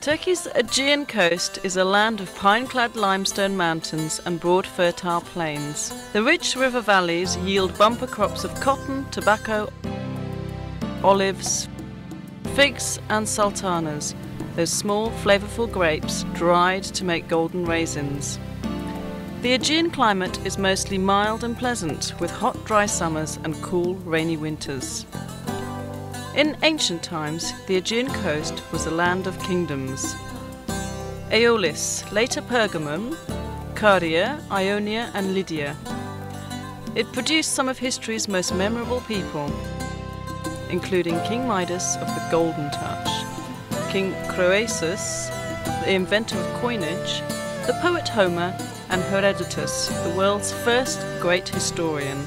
Turkey's Aegean coast is a land of pine-clad limestone mountains and broad fertile plains. The rich river valleys yield bumper crops of cotton, tobacco, olives, figs and sultanas, those small flavourful grapes dried to make golden raisins. The Aegean climate is mostly mild and pleasant, with hot dry summers and cool rainy winters. In ancient times, the Aegean coast was a land of kingdoms. Aeolis, later Pergamum, Caria, Ionia and Lydia. It produced some of history's most memorable people, including King Midas of the Golden Touch, King Croesus, the inventor of coinage, the poet Homer, and Herodotus, the world's first great historian.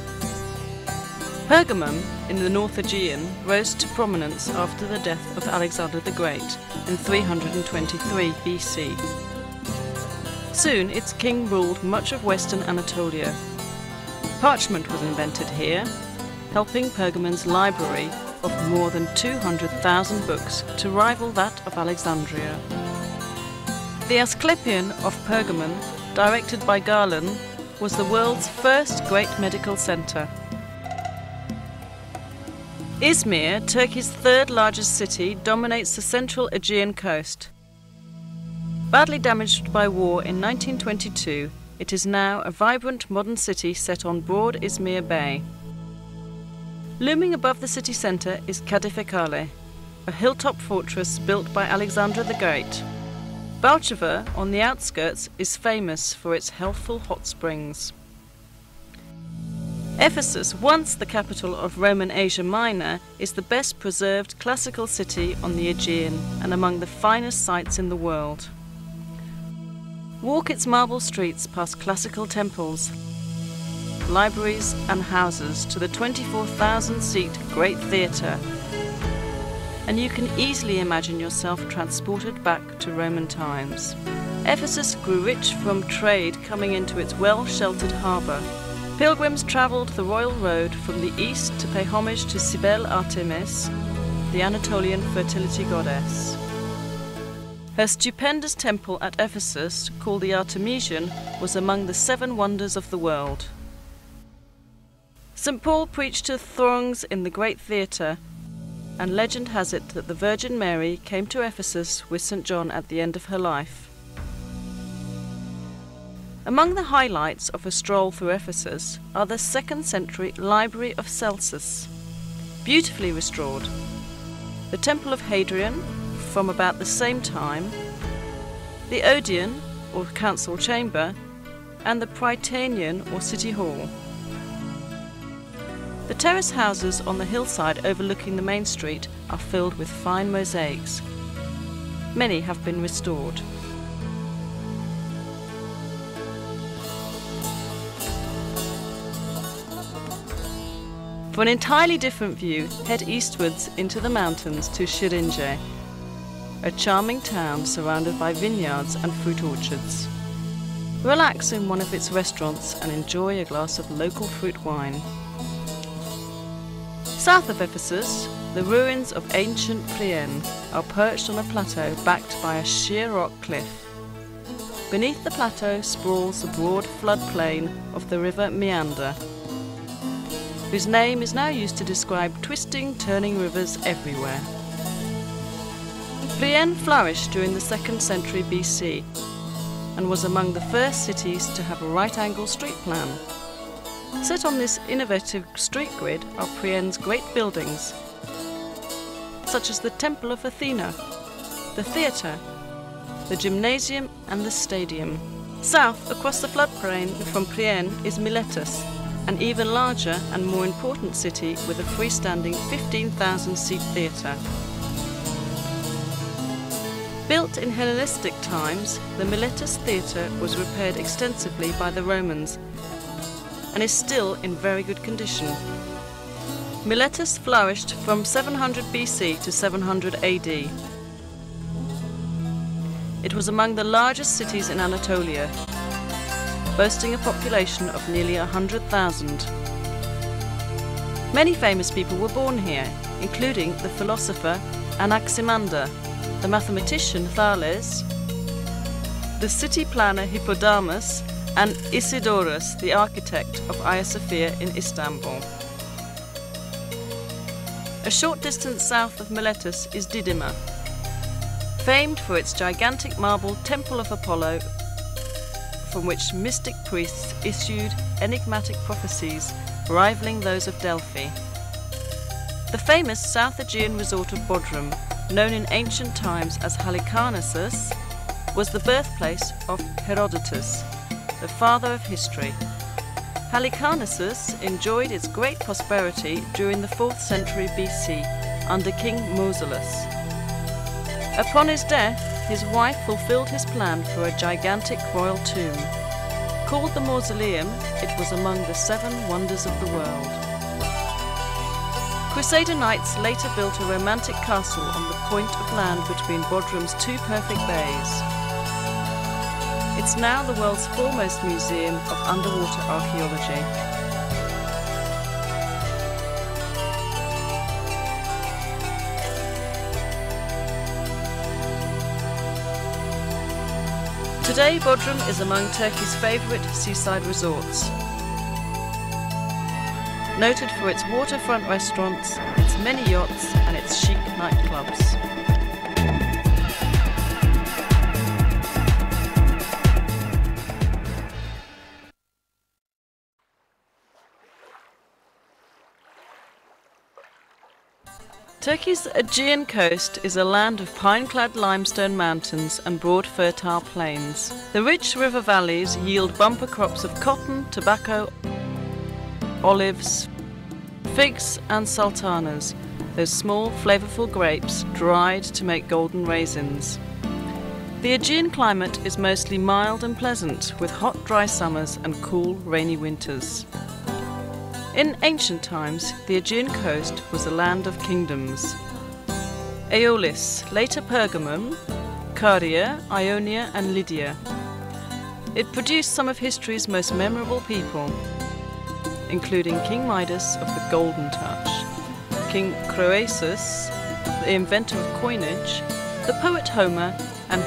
Pergamum, in the North Aegean, rose to prominence after the death of Alexander the Great in 323 BC. Soon its king ruled much of western Anatolia. Parchment was invented here, helping Pergamon's library of more than 200,000 books to rival that of Alexandria. The Asclepion of Pergamon, directed by Galen, was the world's first great medical centre. Izmir, Turkey's third largest city, dominates the central Aegean coast. Badly damaged by war in 1922, it is now a vibrant modern city set on broad Izmir Bay. Looming above the city centre is Kadifekale, a hilltop fortress built by Alexander the Great. Balchova, on the outskirts, is famous for its healthful hot springs. Ephesus, once the capital of Roman Asia Minor, is the best preserved classical city on the Aegean and among the finest sights in the world. Walk its marble streets past classical temples, libraries and houses to the 24,000-seat Great Theatre, and you can easily imagine yourself transported back to Roman times. Ephesus grew rich from trade coming into its well-sheltered harbour. Pilgrims travelled the royal road from the east to pay homage to Cybele Artemis, the Anatolian fertility goddess. Her stupendous temple at Ephesus, called the Artemision, was among the 7 wonders of the world. St. Paul preached to throngs in the Great Theatre, and legend has it that the Virgin Mary came to Ephesus with St. John at the end of her life. Among the highlights of a stroll through Ephesus are the 2nd century Library of Celsus, beautifully restored, the Temple of Hadrian from about the same time, the Odeon or Council Chamber, and the Prytaneum or City Hall. The terrace houses on the hillside overlooking the main street are filled with fine mosaics. Many have been restored. For an entirely different view, head eastwards into the mountains to Şirince, a charming town surrounded by vineyards and fruit orchards. Relax in one of its restaurants and enjoy a glass of local fruit wine. South of Ephesus, the ruins of ancient Plyen are perched on a plateau backed by a sheer rock cliff. Beneath the plateau sprawls the broad floodplain of the river Meander, whose name is now used to describe twisting, turning rivers everywhere. Plyen flourished during the 2nd century BC and was among the first cities to have a right-angle street plan. Set on this innovative street grid are Plyen's great buildings, such as the Temple of Athena, the theatre, the gymnasium and the stadium. South, across the floodplain from Plyen, is Miletus, an even larger and more important city with a freestanding 15,000-seat theatre. Built in Hellenistic times, the Miletus theatre was repaired extensively by the Romans and is still in very good condition. Miletus flourished from 700 BC to 700 AD. It was among the largest cities in Anatolia, boasting a population of nearly 100,000. Many famous people were born here, including the philosopher Anaximander, the mathematician Thales, the city planner Hippodamus, and Isidorus, the architect of Hagia Sophia in Istanbul. A short distance south of Miletus is Didyma, famed for its gigantic marble Temple of Apollo, from which mystic priests issued enigmatic prophecies rivaling those of Delphi. The famous South Aegean resort of Bodrum, known in ancient times as Halicarnassus, was the birthplace of Herodotus, the father of history. Halicarnassus enjoyed its great prosperity during the 4th century BC under King Mausolus. Upon his death, his wife fulfilled his plan for a gigantic royal tomb. Called the Mausoleum, it was among the 7 wonders of the world. Crusader knights later built a romantic castle on the point of land between Bodrum's 2 perfect bays. It's now the world's foremost museum of underwater archaeology. Today, Bodrum is among Turkey's favourite seaside resorts. Noted for its waterfront restaurants, its many yachts and its chic nightclubs. Turkey's Aegean coast is a land of pine-clad limestone mountains and broad fertile plains. The rich river valleys yield bumper crops of cotton, tobacco, olives, figs and sultanas, those small flavourful grapes dried to make golden raisins. The Aegean climate is mostly mild and pleasant, with hot dry summers and cool rainy winters. In ancient times, the Aegean coast was a land of kingdoms. Aeolis, later Pergamum, Caria, Ionia and Lydia. It produced some of history's most memorable people, including King Midas of the Golden Touch, King Croesus, the inventor of coinage, the poet Homer, and